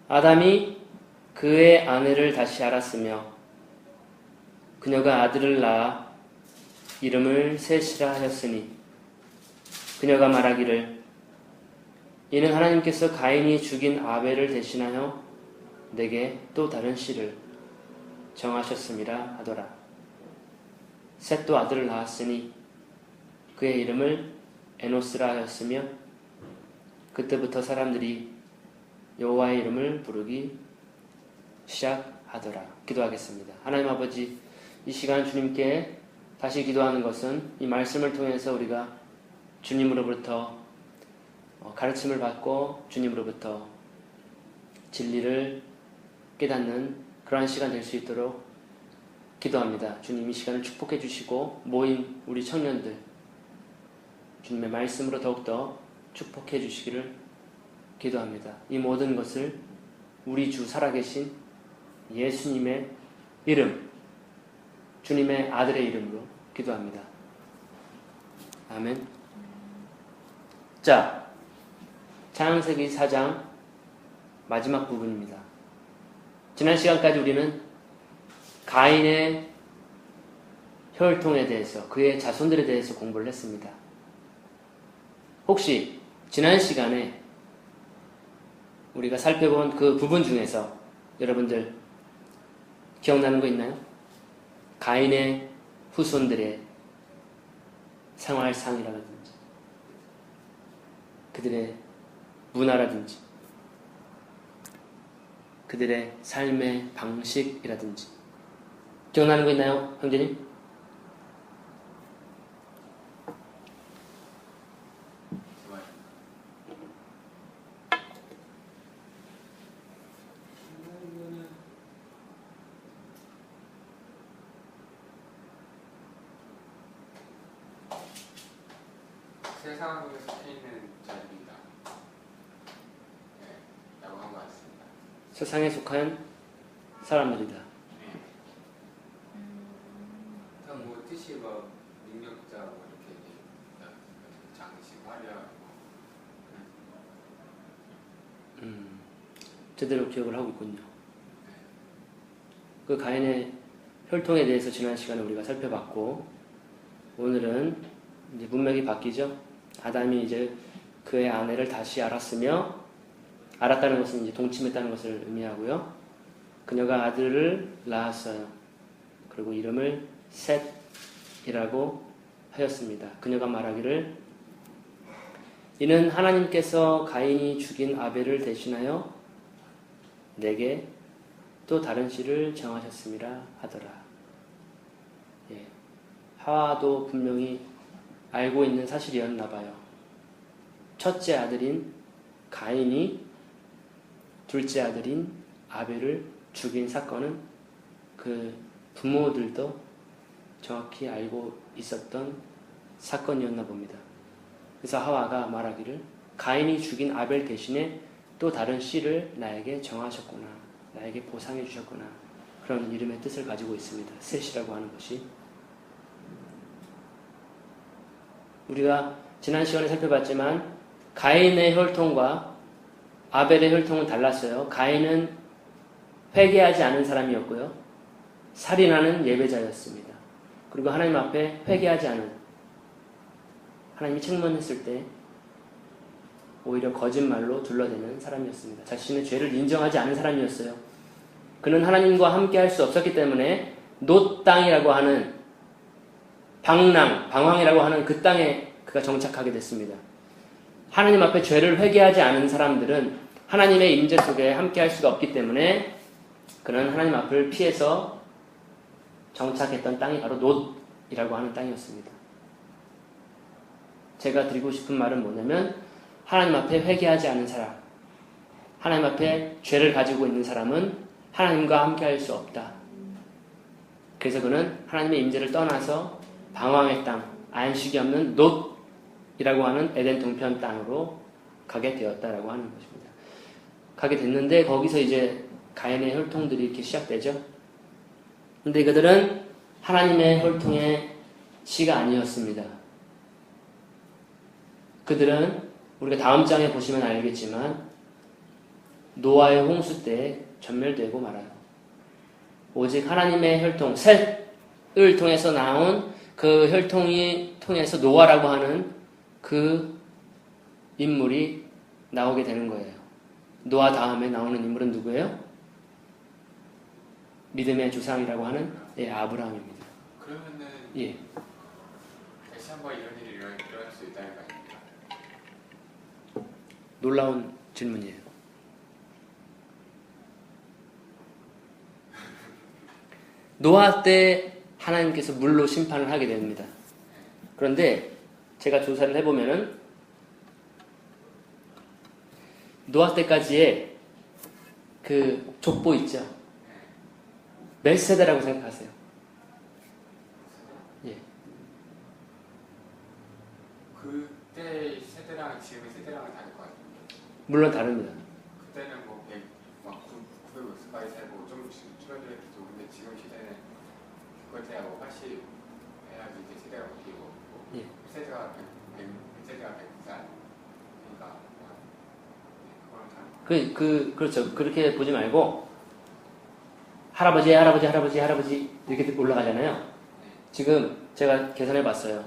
아담이 그의 아내를 다시 알았으며 그녀가 아들을 낳아 이름을 셋이라 하였으니 그녀가 말하기를 이는 하나님께서 가인이 죽인 아벨을 대신하여 내게 또 다른 씨를 정하셨음이라 하더라. 셋도 아들을 낳았으니 그의 이름을 에노스라 하였으며 그때부터 사람들이 여호와의 이름을 부르기 시작하더라. 기도하겠습니다. 하나님 아버지, 이 시간 주님께 다시 기도하는 것은 이 말씀을 통해서 우리가 주님으로부터 가르침을 받고 주님으로부터 진리를 깨닫는 그러한 시간 될 수 있도록 기도합니다. 주님 이 시간을 축복해 주시고 모인 우리 청년들 주님의 말씀으로 더욱더 축복해 주시기를 기도합니다. 이 모든 것을 우리 주 살아계신 예수님의 이름, 주님의 아들의 이름으로 기도합니다. 아멘. 자, 창세기 4장 마지막 부분입니다. 지난 시간까지 우리는 가인의 혈통에 대해서, 그의 자손들에 대해서 공부를 했습니다. 혹시 지난 시간에 우리가 살펴본 그 부분 중에서 여러분들 기억나는 거 있나요? 가인의 후손들의 생활상이라든지 그들의 문화라든지 그들의 삶의 방식이라든지 기억나는 거 있나요, 형제님? 세상에 속해 있는 자들이다. 네, 라고 한 것 같습니다. 세상에 속한 사람들이다. 네. 뭐 뜻이 뭐 능력자 뭐 이렇게 장식 화려하고. 제대로 기억을 하고 있군요. 그 가인의 혈통에 대해서 지난 시간에 우리가 살펴봤고 오늘은 이제 문맥이 바뀌죠. 아담이 이제 그의 아내를 다시 알았으며 알았다는 것은 이제 동침했다는 것을 의미하고요. 그녀가 아들을 낳았어요. 그리고 이름을 셋이라고 하였습니다. 그녀가 말하기를 이는 하나님께서 가인이 죽인 아벨을 대신하여 내게 또 다른 씨를 정하셨음이라 하더라. 예. 하와도 분명히 알고 있는 사실이었나 봐요. 첫째 아들인 가인이 둘째 아들인 아벨을 죽인 사건은 그 부모들도 정확히 알고 있었던 사건이었나 봅니다. 그래서 하와가 말하기를 가인이 죽인 아벨 대신에 또 다른 씨를 나에게 정하셨구나. 나에게 보상해 주셨구나. 그런 이름의 뜻을 가지고 있습니다. 셋이라고 하는 것이. 우리가 지난 시간에 살펴봤지만 가인의 혈통과 아벨의 혈통은 달랐어요. 가인은 회개하지 않은 사람이었고요. 살인하는 예배자였습니다. 그리고 하나님 앞에 회개하지 않은, 하나님이 책망했을 때 오히려 거짓말로 둘러대는 사람이었습니다. 자신의 죄를 인정하지 않은 사람이었어요. 그는 하나님과 함께 할 수 없었기 때문에 놋 땅이라고 하는 방황이라고 하는 그 땅에 그가 정착하게 됐습니다. 하나님 앞에 죄를 회개하지 않은 사람들은 하나님의 임재 속에 함께 할 수가 없기 때문에 그는 하나님 앞을 피해서 정착했던 땅이 바로 놋이라고 하는 땅이었습니다. 제가 드리고 싶은 말은 뭐냐면 하나님 앞에 회개하지 않은 사람, 하나님 앞에 죄를 가지고 있는 사람은 하나님과 함께 할 수 없다. 그래서 그는 하나님의 임재를 떠나서 방황의 땅, 안식이 없는 놋이라고 하는 에덴 동편 땅으로 가게 되었다라고 하는 것입니다. 가게 됐는데 거기서 이제 가인의 혈통들이 이렇게 시작되죠. 근데 그들은 하나님의 혈통의 씨가 아니었습니다. 그들은 우리가 다음 장에 보시면 알겠지만 노아의 홍수 때 전멸되고 말아요. 오직 하나님의 혈통, 셋을 통해서 나온 그 혈통이 통해서 노아라고 하는 그 인물이 나오게 되는 거예요. 노아 다음에 나오는 인물은 누구예요? 믿음의 조상이라고 하는 아브라함입니다. 그러면은 예. 다시 한번 이런 일이 일어날 수 있다는 거 아닙니까? 놀라운 질문이에요. 노아 때 하나님께서 물로 심판을 하게 됩니다. 그런데 제가 조사를 해보면은 노아 때까지의 그 족보 있죠. 몇 세대라고 생각하세요? 예. 그때 세대랑 지금의 세대랑은 다를 것 같아요. 물론 다릅니다. 그때는 뭐 100, 막 950까지 살고 좀 줄어들었겠죠. 근데 지금 시대는 그때야 뭐 80 해야지 이제 세대가 바뀌고 뭐 예. 1세대가 100세대가 100살 그러니까 그거랑 다른 그렇죠. 그렇게 보지 말고 할아버지 이렇게 올라가잖아요. 지금 제가 계산해 봤어요.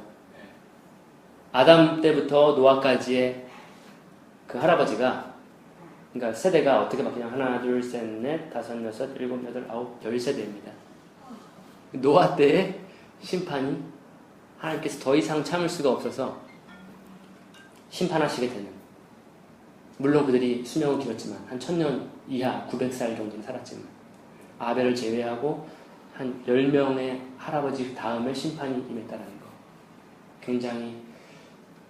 아담 때부터 노아까지의 그 할아버지가, 그러니까 세대가 어떻게 바뀌냐? 하나, 둘, 셋, 넷, 다섯, 여섯, 일곱, 여덟, 아홉, 10세대입니다. 노아 때의 심판이 하나님께서 더 이상 참을 수가 없어서 심판하시게 되는. 물론 그들이 수명은 길었지만 한 1000년 이하 900살 정도는 살았지만 아벨을 제외하고 한 10명의 할아버지 다음에 심판이 임했다는 거. 굉장히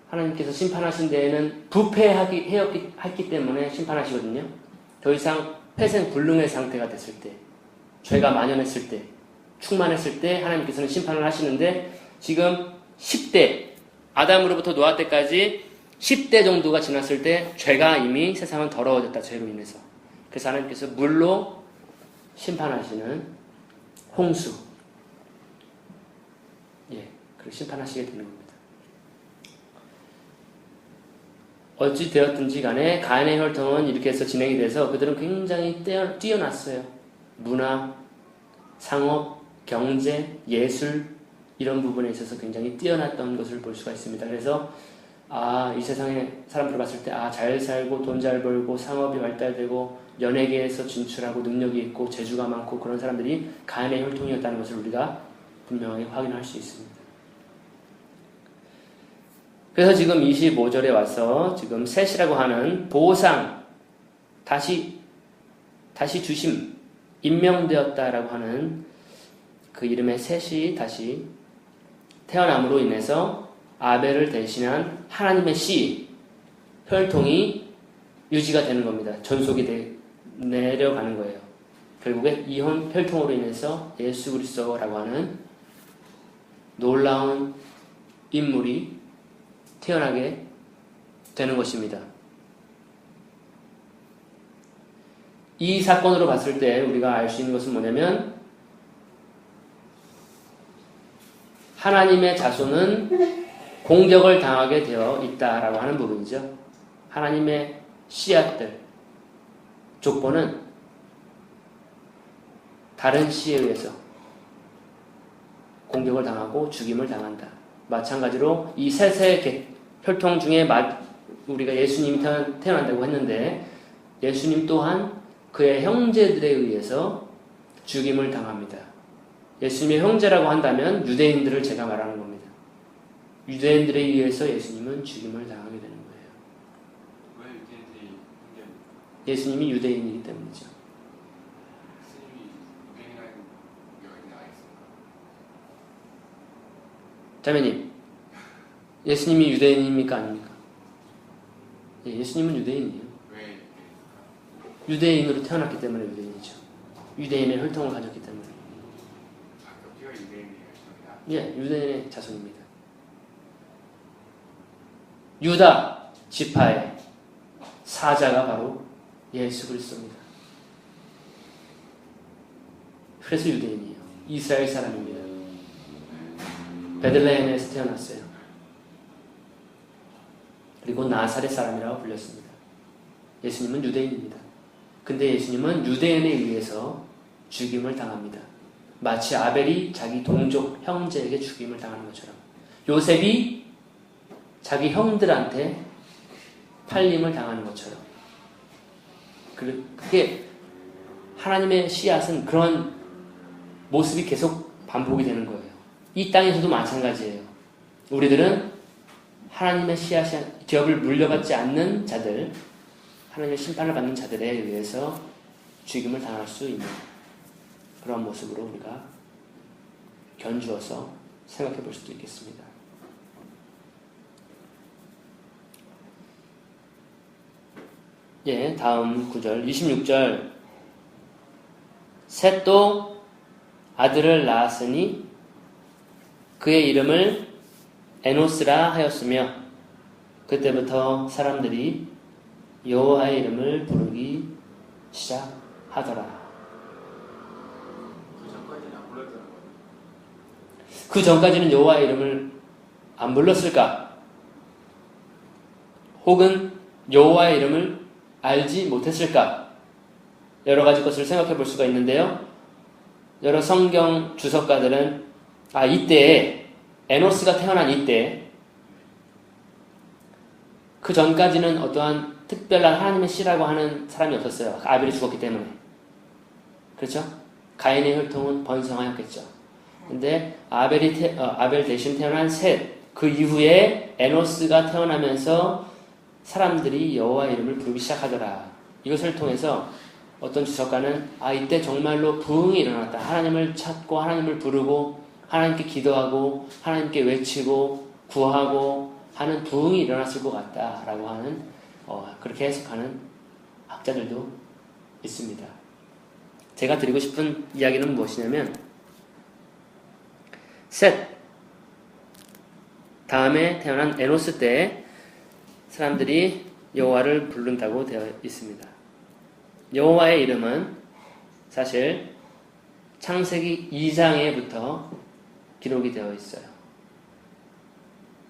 하나님께서 심판하신 데에는 부패했기 때문에 심판하시거든요. 더 이상 패생불능의 상태가 됐을 때, 죄가 만연했을 때, 충만했을 때 하나님께서는 심판을 하시는데 지금 10대, 아담으로부터 노아 때까지 10대 정도가 지났을 때 죄가 이미 세상은 더러워졌다. 죄로 인해서. 그래서 하나님께서 물로 심판하시는 홍수, 그렇게 심판하시게 되는 겁니다. 어찌 되었든지 간에 가인의 혈통은 이렇게 해서 진행이 돼서 그들은 굉장히 뛰어났어요. 문화, 상업, 경제, 예술 이런 부분에 있어서 굉장히 뛰어났던 것을 볼 수가 있습니다. 그래서 이 세상의 사람들을 봤을 때 잘 살고 돈 잘 벌고 상업이 발달되고 연예계에서 진출하고 능력이 있고 재주가 많고 그런 사람들이 가인의 혈통이었다는 것을 우리가 분명하게 확인할 수 있습니다. 그래서 지금 25절에 와서 지금 셋이라고 하는 보상, 다시 주심, 임명되었다라고 하는 그 이름의 셋이 다시 태어남으로 인해서 아벨을 대신한 하나님의 씨, 혈통이 유지가 되는 겁니다. 전속이 내려가는 거예요. 결국에 이 혈통으로 인해서 예수 그리스도라고 하는 놀라운 인물이 태어나게 되는 것입니다. 이 사건으로 봤을 때 우리가 알 수 있는 것은 뭐냐면 하나님의 자손은 공격을 당하게 되어 있다라고 하는 부분이죠. 하나님의 씨앗들, 족보는 다른 씨에 의해서 공격을 당하고 죽임을 당한다. 마찬가지로 이 셋의 혈통 중에 우리가 예수님이 태어난다고 했는데 예수님 또한 그의 형제들에 의해서 죽임을 당합니다. 예수님의 형제라고 한다면 유대인들을 제가 말하는 겁니다. 유대인들에 의해서 예수님은 죽임을 당하게 되는 거예요. 왜 유대인들이 형제입니까? 예수님이 유대인이기 때문이죠. 스님이 유대인이라는 여기 나와 있습니다. 자매님, 예수님이 유대인입니까 아닙니까? 예수님은 유대인이에요. 왜 유대인입니까? 유대인으로 태어났기 때문에 유대인이죠. 유대인의 혈통을 가졌기 때문에. 뼈가 유대인의 혈통이다? 유대인의 자손입니다. 유다 지파의 사자가 바로 예수 그리스도입니다. 그래서 유대인이에요. 이스라엘 사람입니다. 베들레헴에서 태어났어요. 그리고 나사렛 사람이라고 불렸습니다. 예수님은 유대인입니다. 근데 예수님은 유대인에 의해서 죽임을 당합니다. 마치 아벨이 자기 동족 형제에게 죽임을 당하는 것처럼 요셉이 자기 형들한테 팔림을 당하는 것처럼 그게 하나님의 씨앗은 그런 모습이 계속 반복이 되는 거예요. 이 땅에서도 마찬가지예요. 우리들은 하나님의 씨앗이 기업을 물려받지 않는 자들, 하나님의 심판을 받는 자들에 의해서 죽임을 당할 수 있는 그런 모습으로 우리가 견주어서 생각해 볼 수도 있겠습니다. 예, 다음 9절, 26절. 셋도 아들을 낳았으니 그의 이름을 에노스라 하였으며 그때부터 사람들이 여호와의 이름을 부르기 시작하더라. 그 전까지는 여호와의 이름을 안 불렀을까? 혹은 여호와의 이름을 알지 못했을까? 여러 가지 것을 생각해 볼 수가 있는데요. 여러 성경 주석가들은 이때에 에노스가 태어난 이때 그 전까지는 어떠한 특별한 하나님의 씨라고 하는 사람이 없었어요. 아벨이 죽었기 때문에. 그렇죠? 가인의 혈통은 번성하였겠죠. 근데 아벨 대신 태어난 셋, 그 이후에 에노스가 태어나면서 사람들이 여호와의 이름을 부르기 시작하더라. 이것을 통해서 어떤 주석가는 이때 정말로 부흥이 일어났다. 하나님을 찾고 하나님을 부르고 하나님께 기도하고 하나님께 외치고 구하고 하는 부흥이 일어났을 것 같다라고 하는 그렇게 해석하는 학자들도 있습니다. 제가 드리고 싶은 이야기는 무엇이냐면 셋 다음에 태어난 에노스 때 사람들이 여호와를 부른다고 되어 있습니다. 여호와의 이름은 사실 창세기 2장에부터 기록이 되어 있어요.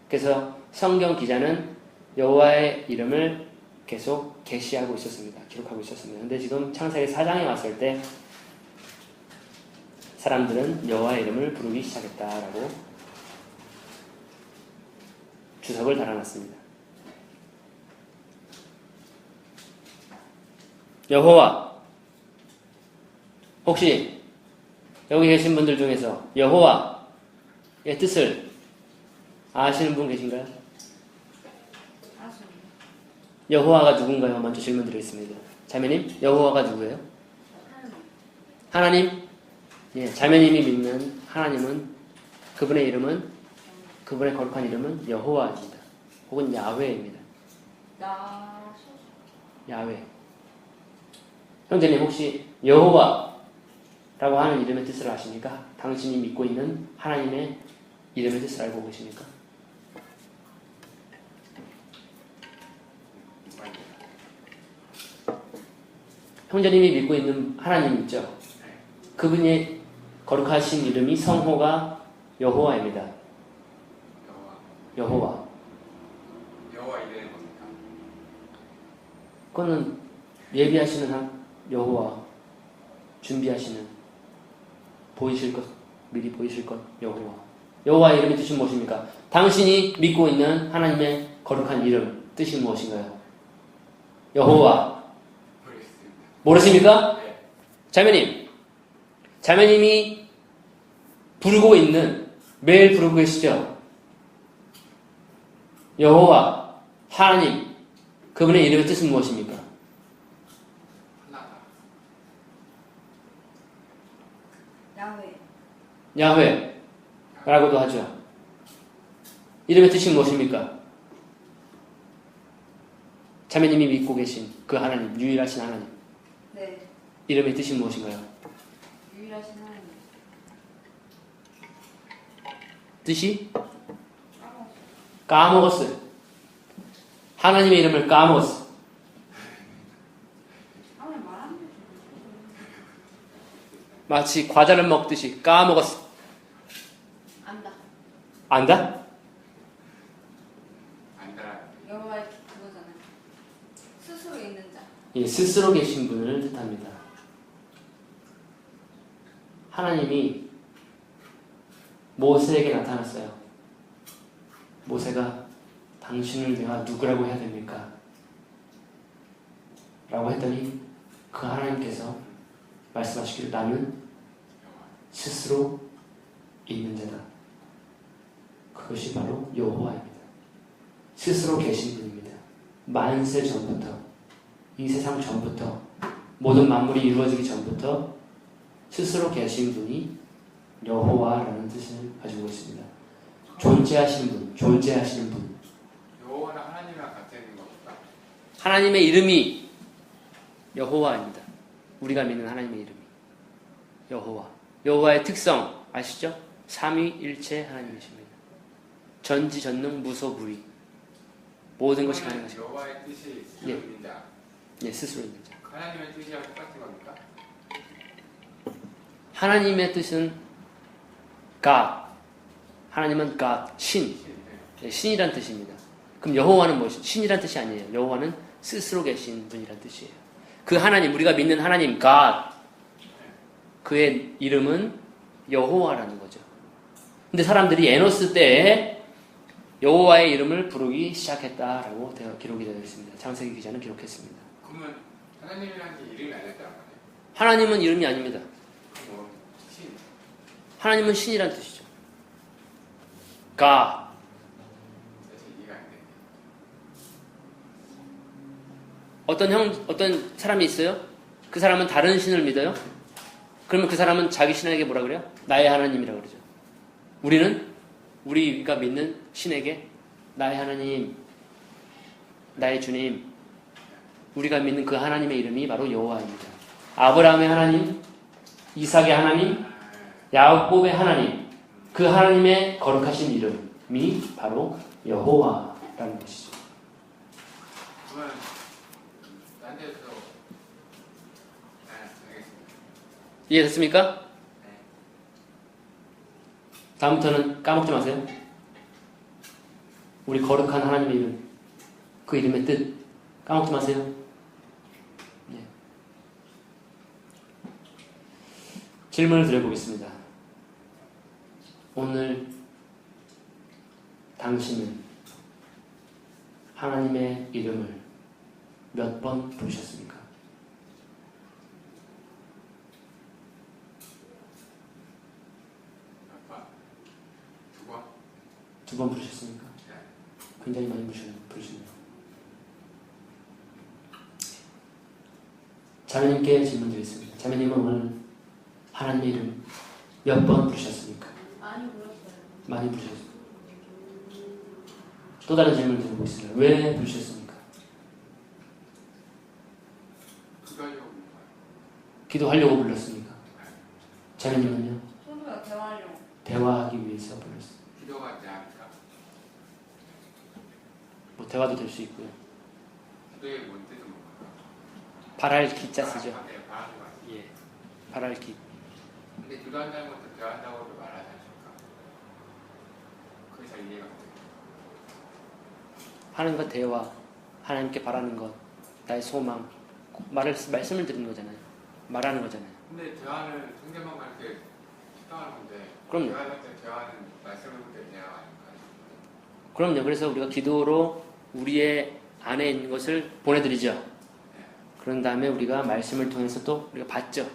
그래서 성경 기자는 여호와의 이름을 계속 계시하고 있었습니다. 기록하고 있었습니다. 근데 지금 창세기 4장에 왔을 때 사람들은 여호와의 이름을 부르기 시작했다라고 주석을 달아놨습니다. 여호와, 혹시 여기 계신 분들 중에서 여호와의 뜻을 아시는 분 계신가요? 여호와가 누군가요? 먼저 질문 드리겠습니다. 자매님, 여호와가 누구예요? 하나님? 예, 자매님이 믿는 하나님은 그분의 이름은 그분의 거룩한 이름은 여호와입니다. 혹은 야훼입니다. 야훼. 형제님 혹시 여호와라고 하는 이름의 뜻을 아십니까? 당신이 믿고 있는 하나님의 이름의 뜻을 알고 계십니까? 형제님이 믿고 있는 하나님 있죠? 그분의 거룩하신 이름이 성호가 여호와입니다. 여호와. 여호와 이름이 뭡니까? 그거는 예비하시는 여호와, 준비하시는, 보이실 것, 미리 보이실 것, 여호와. 여호와의 이름의 뜻이 무엇입니까? 당신이 믿고 있는 하나님의 거룩한 이름, 뜻이 무엇인가요? 여호와. 모르십니까? 네. 자매님이 부르고 있는, 매일 부르고 계시죠? 여호와, 하나님, 그분의 이름의 뜻은 무엇입니까? 야훼라고도 하죠. 이름의 뜻이 무엇입니까? 자매님이 믿고 계신 그 하나님, 유일하신 하나님. 네. 이름의 뜻이 무엇인가요? 유일하신 하나님. 뜻이? 까먹었어요. 하나님의 이름을 까먹었어. 마치 과자를 먹듯이 까먹었어. 안다. 안다? 안다. 여호와의 그거잖아요. 스스로 있는 자. 예, 스스로 계신 분을 뜻합니다. 하나님이 모세에게 나타났어요. 모세가 당신을 내가 누구라고 해야 됩니까? 라고 했더니 그 하나님께서 말씀하시기를 나는 스스로 있는 자다. 그것이 바로 여호와입니다. 스스로 계신 분입니다. 만세 전부터, 이 세상 전부터, 모든 만물이 이루어지기 전부터 스스로 계신 분이 여호와라는 뜻을 가지고 있습니다. 존재하시는 분, 존재하시는 분. 여호와는 하나님이랑 같은 겁니까? 하나님의 이름이 여호와입니다. 우리가 믿는 하나님의 이름이 여호와. 여호와의 특성 아시죠? 삼위일체 하나님이십니다. 전지전능 무소불위. 모든 것이 가능하십니다. 여호와의 뜻이 스스로 예. 있는 자. 예, 스스로 있는 자. 하나님의 뜻이랑 똑같은 겁니까? 하나님의 뜻은 God. 하나님은 God, 신. 예, 신이란 뜻입니다. 그럼 여호와는 무엇이? 신이란 뜻이 아니에요. 여호와는 스스로 계신 분이란 뜻이에요. 그 하나님, 우리가 믿는 하나님 God, 그의 이름은 여호와라는 거죠. 근데 사람들이 에노스 때에 여호와의 이름을 부르기 시작했다라고 기록이 되어 있습니다. 창세기 기자는 기록했습니다. 그러면 하나님이라는 게 이름이 아니었다는 거네요. 하나님은 이름이 아닙니다. 뭐 신. 하나님은 신이란 뜻이죠. God. 사실 이해가 안 되네. 어떤 사람이 있어요? 그 사람은 다른 신을 믿어요? 그러면 그 사람은 자기 신에게 뭐라 그래요? 나의 하나님이라고 그러죠. 우리가 믿는 신에게 나의 하나님, 나의 주님, 우리가 믿는 그 하나님의 이름이 바로 여호와입니다. 아브라함의 하나님, 이삭의 하나님, 야곱의 하나님, 그 하나님의 거룩하신 이름이 바로 여호와라는 것이죠. 그러면 딴 데서 알겠습니다. 이해됐습니까? 네. 다음부터는 까먹지 마세요. 우리 거룩한 하나님의 이름, 그 이름의 뜻 까먹지 마세요. 네. 질문을 드려보겠습니다. 오늘 당신은 하나님의 이름을 몇 번 부르셨습니까? 아빠 두 번? 두 번 부르셨습니까? 네. 굉장히 많이 부르시네요. 자매님께 질문 드리겠습니다. 자매님은 오늘 하나님의 이름 몇 번 부르셨습니까? 많이 불렀어요. 많이 부르셨습니다. 또 다른 질문을 드려보겠습니다. 왜 부르셨습니까? 기도하려고 기도하려고 불렀습니까? 자매님은요? 손으로 대화하려고. 대화하기 위해서 불렀습니다. 기도가 대합니까? 뭐 대화도 될 수 있고요. 기도의 뭔 뜻은 뭔가? 바랄 기자 쓰죠. 네, 바라는 거 같아요. 예, 바랄 기. 근데 기도한다는 것도 대화한다고도 말하지 않습니까? 그게 잘 이해가 안 돼요. 하는 것 대화, 하나님께 바라는 것, 나의 소망, 말씀을 드리는 거잖아요. 말하는 거잖아요. 근데 대화는 상대방과 이렇게 식당하는 건데 그럼요. 대화할 때 대화는 말씀을 볼 때 대화가 아닐까요? 그럼요. 그래서 우리가 기도로 우리의 안에 있는 것을 보내드리죠. 그런 다음에 우리가 말씀을 통해서 또 우리가 받죠.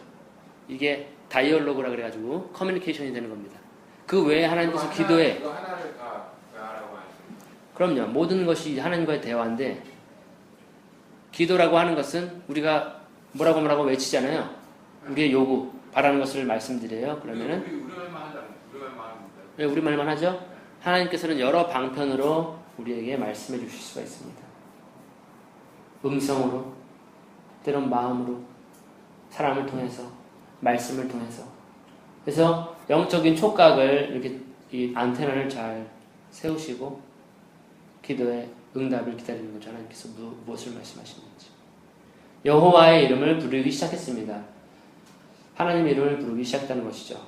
이게 다이얼로그라 그래가지고 커뮤니케이션이 되는 겁니다. 그 외에 하나님께서 기도에 이거 하나를 다 대화라고 하는 그럼요. 모든 것이 하나님과의 대화인데 기도라고 하는 것은 우리가 뭐라고 외치잖아요. 우리의 요구, 바라는 것을 말씀드려요. 그러면은 우리말만 한다는 우리말만 하는 건데 왜 우리말만 하죠? 하나님께서는 여러 방편으로 우리에게 말씀해 주실 수가 있습니다. 음성으로, 때론 마음으로, 사람을 통해서, 말씀을 통해서. 그래서 영적인 촉각을 이렇게 이 안테나를 잘 세우시고 기도의 응답을 기다리는 거죠. 하나님께서 무엇을 말씀하시는지. 여호와의 이름을 부르기 시작했습니다. 하나님의 이름을 부르기 시작했다는 것이죠.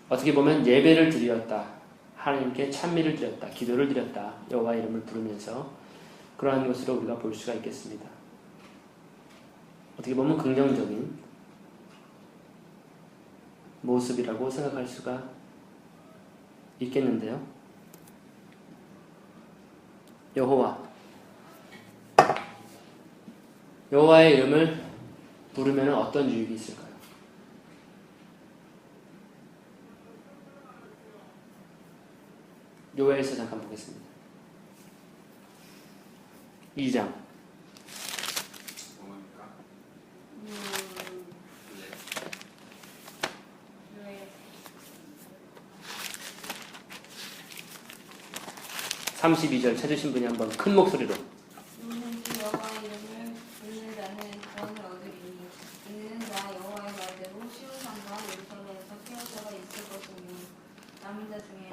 어떻게 보면 예배를 드렸다. 하나님께 찬미를 드렸다. 기도를 드렸다. 여호와의 이름을 부르면서 그러한 것으로 우리가 볼 수가 있겠습니다. 어떻게 보면 긍정적인 모습이라고 생각할 수가 있겠는데요. 여호와의 이름을 부르면 어떤 유익이 있을까요? 요엘서 잠깐 보겠습니다. 2장 뭐니까? 네. 32절 찾으신 분이 한번 큰 목소리로. 이는 주 여호와의 이름을 부르는 자는 구원을 얻으리니 이는 나 여호와의 말대로 시온 산과 예루살렘에서 피할 자가 있을 것이니 남은 자 중에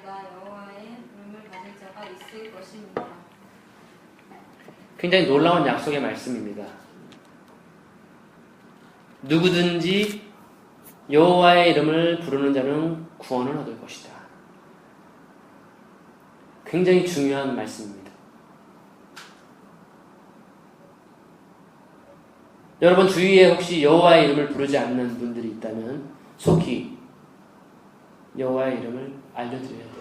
나 여호와의 부름을 받을 자가 있을 것입니다. 굉장히 놀라운 약속의 말씀입니다. 누구든지 여호와의 이름을 부르는 자는 구원을 얻을 것이다. 굉장히 중요한 말씀입니다. 여러분 주위에 혹시 여호와의 이름을 부르지 않는 분들이 있다면 속히 여호와의 이름을 알려드려야 돼요.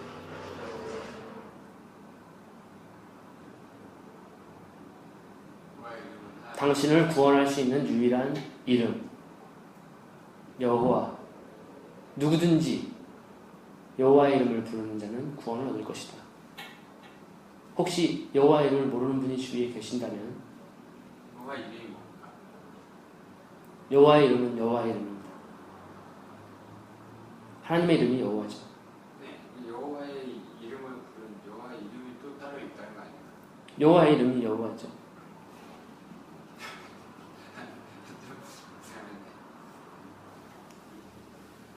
당신을 구원할 수 있는 유일한 이름 여호와. 누구든지 여호와의 이름을 부르는 자는 구원을 얻을 것이다. 혹시 여호와의 이름을 모르는 분이 주위에 계신다면 여호와 이름이 뭡니까? 여호와의 이름은 여호와의 이름입니다. 하나님의 이름이 여호와죠. 네, 여호와의 이름을 부른 여호와의 이름이 또 따로 있다는 거 아닙니까? 여호와의 이름이 여호와죠.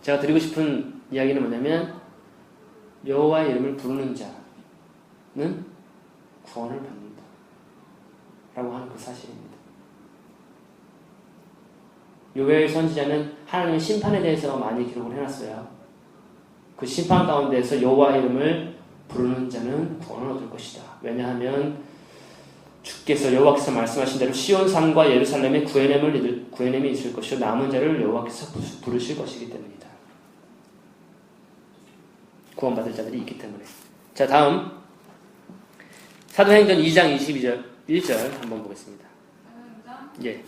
제가 드리고 싶은 이야기는 뭐냐면 여호와의 이름을 부르는 자는 구원을 받는다 라고 하는 그 사실입니다. 요엘 선지자는 하나님의 심판에 대해서 많이 기록을 해놨어요. 그 심판 가운데에서 여호와의 이름을 부르는 자는 구원을 얻을 것이다. 왜냐하면 주께서 여호와께서 말씀하신 대로 시온 산과 예루살렘에 구원함이 있을 것이요 남은 자를 여호와께서 부르실 것이기 때문이다. 구원받을 자들이 있기 때문에. 자, 다음 사도행전 2장 22절 1절 한번 보겠습니다. 사도행전 예,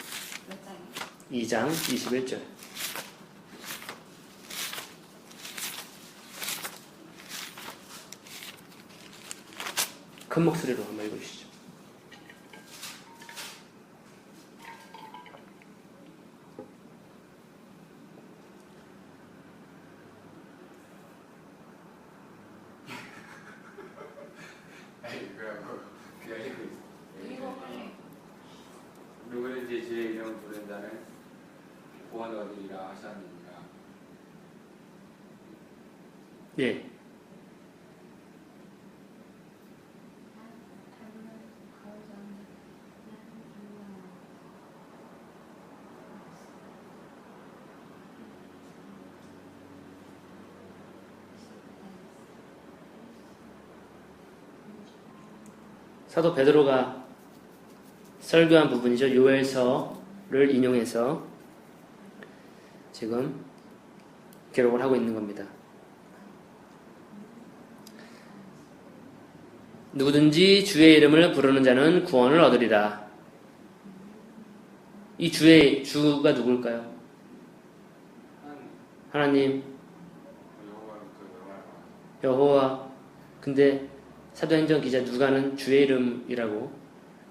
몇 장이요? 2장 21절. 큰 목소리로 한번 읽어주시죠. 이거 빨리. 누구든지 주의 이름을 부르는 자는 구원 얻으리라 하셨느니라. 예, 사도 베드로가 설교한 부분이죠. 요엘서를 인용해서 지금 기록을 하고 있는 겁니다. 누구든지 주의 이름을 부르는 자는 구원을 얻으리라. 이 주가 누굴까요? 하나님, 여호와. 근데 사도행전 기자 누가는 주의 이름이라고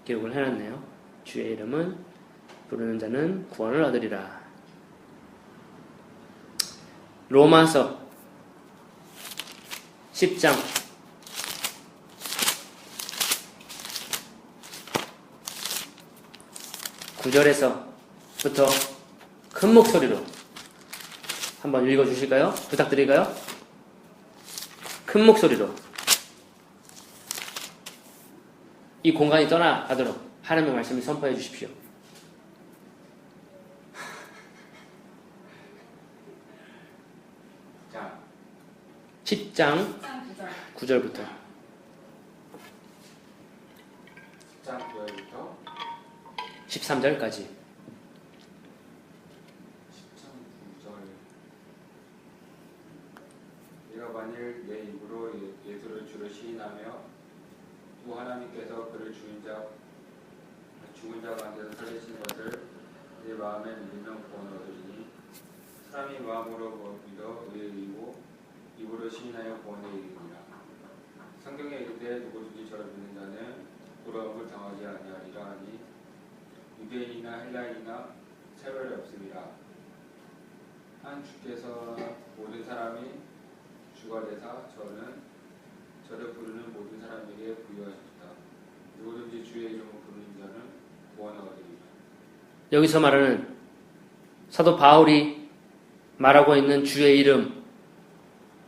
기록을 해놨네요. 주의 이름은 부르는 자는 구원을 얻으리라. 로마서 10장 9절에서부터 큰 목소리로 한번 읽어주실까요? 부탁드릴까요? 큰 목소리로 이 공간이 떠나가도록 하나님의 말씀을 선포해 주십시오. 자, 10장 9절부터 10장 9절부터 13절까지. 10장 9절. 네가 만일 내 입으로 예수를 주로 시인하며 또 하나님께서 그를 죽은 자 가운데서 살리신 것을 내 마음에 믿으면 구원을 얻으리니 사람이 마음으로 믿어 의에 이르고 입으로 시인하여 구원에 이르리라. 성경에 이르되 누구든지 저를 믿는 자는 돌아옴을 당하지 아니하리라 하니 유대인이나 헬라인이나 차별이 없음이라. 한 주께서 모든 사람이 주가 되사 저를 부르는 모든 사람에게 부여하셨다. 누구든지 주의 이름을 부르는 자는 구원을 얻으리라. 여기서 말하는 사도 바울이 말하고 있는 주의 이름을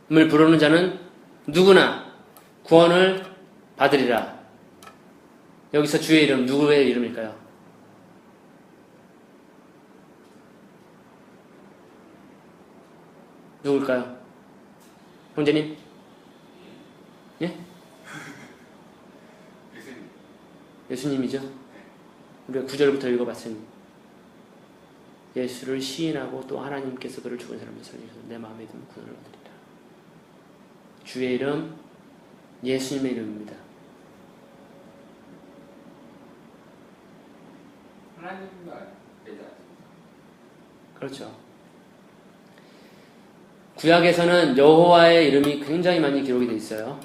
부르는 자는 누구나 구원을 받으리라. 여기서 주의 이름, 누구의 이름일까요? 누굴까요? 형제님? 예? 예수님이죠? 우리가 9절부터 읽어봤으니 예수를 시인하고 또 하나님께서 그를 죽은 사람을 살리셔서 내 마음에 드는 구원을 얻으리라. 주의 이름, 예수님의 이름입니다. 하나님과 되지 않습니다. 그렇죠. 구약에서는 여호와의 이름이 굉장히 많이 기록이 되어 있어요.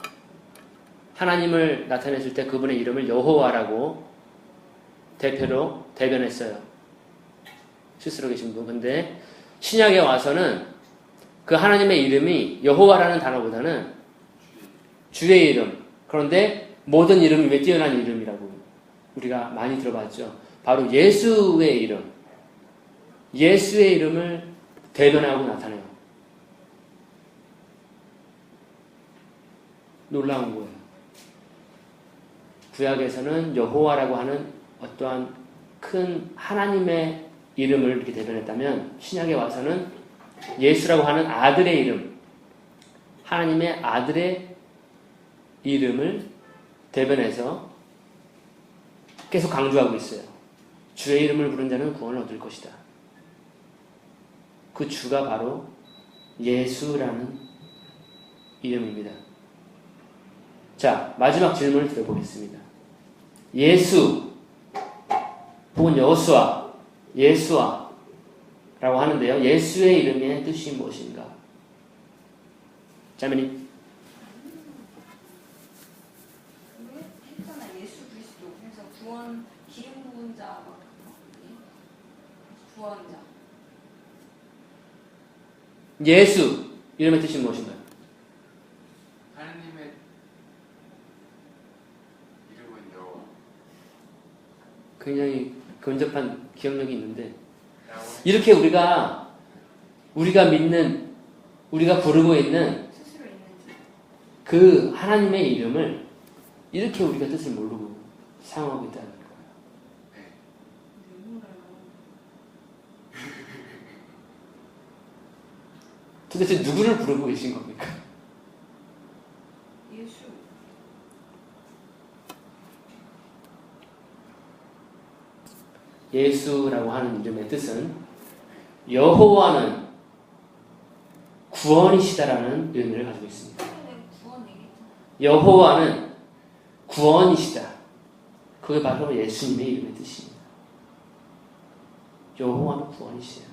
하나님을 나타냈을 때 그분의 이름을 여호와라고 대표로 대변했어요. 스스로 계신 분. 근데 신약에 와서는 그 하나님의 이름이 여호와라는 단어보다는 주의 이름. 그런데 모든 이름 위에 뛰어난 이름이라고 우리가 많이 들어봤죠. 바로 예수의 이름. 예수의 이름을 대변하고 나타내요. 놀라운 거예요. 구약에서는 여호와라고 하는 어떠한 큰 하나님의 이름을 이렇게 대변했다면 신약에 와서는 예수라고 하는 아들의 이름, 하나님의 아들의 이름을 대변해서 계속 강조하고 있어요. 주의 이름을 부른 자는 구원을 얻을 것이다. 그 주가 바로 예수라는 이름입니다. 자, 마지막 질문을 드려보겠습니다. 예수 혹은 여호수아, 예수아라고 하는데요. 예수의 이름의 뜻이 무엇인가? 자매님. 했잖아. 예수 그리스도. 그래서 구원, 기름 부은 자, 구원자. 예수 이름의 뜻이 무엇인가요? 하나님의 이름은 여호와. 굉장히 근접한 기억력이 있는데 라고 이렇게 우리가 믿는, 우리가 부르고 있는 스스로 있는지. 그 하나님의 이름을 이렇게 우리가 뜻을 모르고 사용하고 있다는 거예요. 도대체 누구를 부르고 계신 겁니까? 예수. 예수라고 하는 이름의 뜻은 여호와는 구원이시다라는 의미를 가지고 있습니다. 구원 얘기했잖아. 여호와는 구원이시다. 그게 바로 예수님의 이름의 뜻입니다. 여호와는 구원이시다.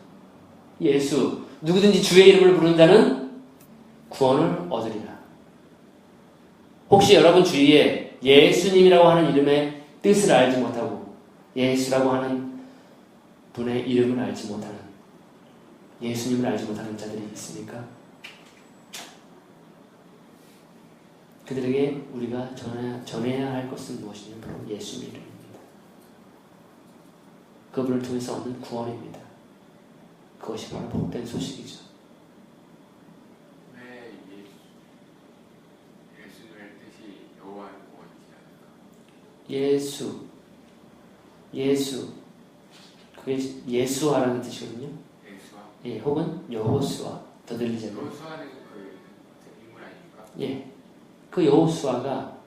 예수, 누구든지 주의 이름을 부르는 자는 구원을 얻으리라. 혹시 여러분 주위에 예수님이라고 하는 이름의 뜻을 알지 못하고 예수라고 하는 분의 이름을 알지 못하는, 예수님을 알지 못하는 자들이 있습니까? 그들에게 우리가 전해야 할 것은 무엇이냐면 바로 예수님의 이름입니다. 그분을 통해서 얻는 구원입니다. 그것이 바로 복된 소식이죠. 왜 예수님의 뜻이 여호와의 구원이지 않을까? 예수. 그게 예수아라는 뜻이거든요. 예수와 예, 혹은 여호수아. 더 들리잖아요. 여호수아는 그 인물 아닙니까? 예. 그 여호수아가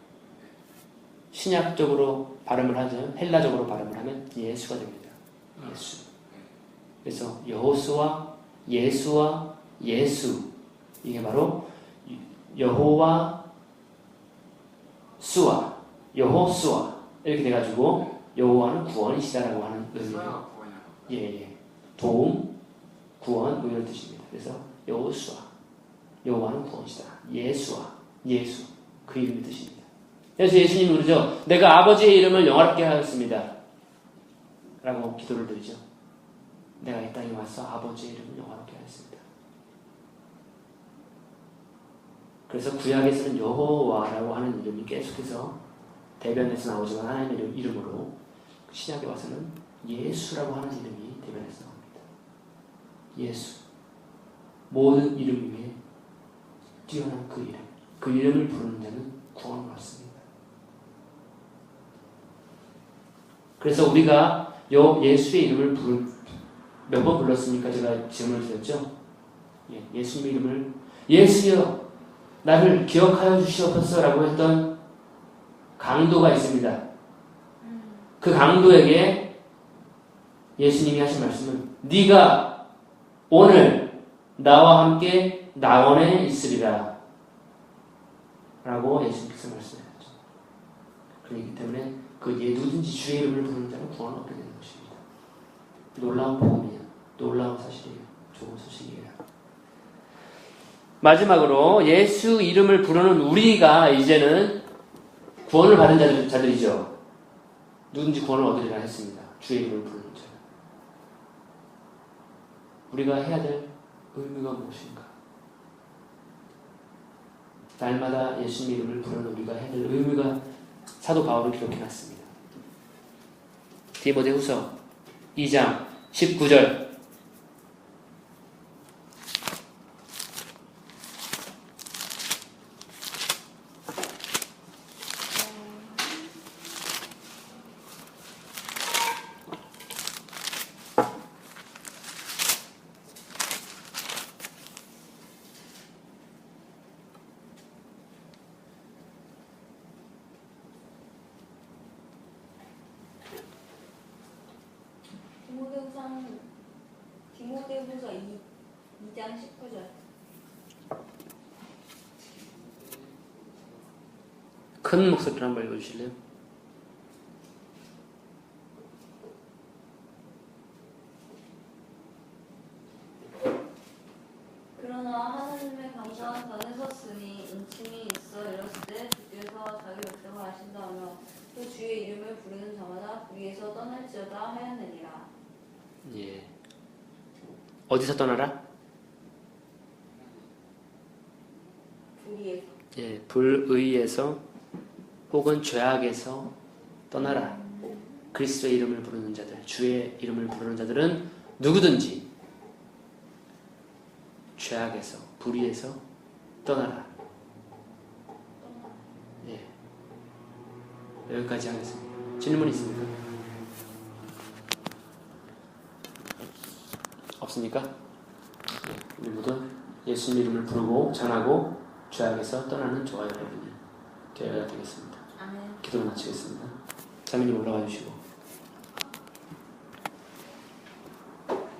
신약적으로 발음을 하죠. 헬라적으로 발음을 하면 예수가 됩니다. 예수. 그래서 여호수아, 예수와 예수. 이게 바로 여호와 수아, 여호수아 이렇게 돼가지고 여호와는 구원이시다라고 하는 의미예요. 수아가 구원이야. 예. 도움, 구원 뭐 이런 뜻입니다. 그래서 여호수아, 여호와는 구원이시다. 예수아, 예수 그 이름의 뜻입니다. 그래서 예수님이 그러죠. 내가 아버지의 이름을 영화롭게 하였습니다. 라고 기도를 드리죠. 내가 이 땅에 와서 아버지의 이름을 영화롭게 하였습니다. 그래서 구약에서는 여호와라고 하는 이름이 계속해서 대변에서 나오지만 하나님의 이름으로 신약에 와서는 예수라고 하는 이름이 대변에서 나옵니다. 예수. 모든 이름 위에 뛰어난 그 이름. 그 이름을 부르는 자는 구원을 얻습니다. 그래서 우리가 예수의 이름을 몇 번 불렀습니까? 제가 질문을 드렸죠. 예수님의 이름을 예수여 나를 기억하여 주시옵소서 라고 했던 강도가 있습니다. 그 강도에게 예수님이 하신 말씀은 네가 오늘 나와 함께 낙원에 있으리라 라고 예수님께서 말씀하셨죠. 그렇기 때문에 누구든지 주의 이름을 부르는 자는 구원을 얻게 되는 것입니다. 놀라운 복음이에요. 놀라운 사실이에요. 좋은 소식이에요. 마지막으로 예수 이름을 부르는 우리가 이제는 구원을 받은 자들이죠. 누군지 구원을 얻으리라 했습니다. 주의 이름을 부르는 자. 우리가 해야 될 의무가 무엇인가? 날마다 예수님 이름을 부르는 우리가 해야 될 의무가 사도 바울을 기록해놨습니다. 디모데후서 2장 19절 디모데후서 2장 19절. 큰 목소리로 한번 읽어주실래요? 그러나 하나님의 강구한 산에 섰으니 인침이 있어 이랬을 때 주께서 자기 백성을 아신다며 또 주의 이름을 부르는 자마다 불의에서 떠날지어다 하였느니라. 예. 어디서 떠나라? 불의에서. 예, 불의에서 혹은 죄악에서 떠나라. 그리스도의 이름을 부르는 자들, 주의 이름을 부르는 자들은 누구든지 죄악에서, 불의에서 떠나라. 예. 여기까지 하겠습니다. 질문 있습니까? 없습니까? 예, 우리 모두 예수님 이름을 부르고 전하고 죄악에서 떠나는 저와 여러분이 되어야 되겠습니다. 아멘. 기도를 마치겠습니다. 자매님 올라가 주시고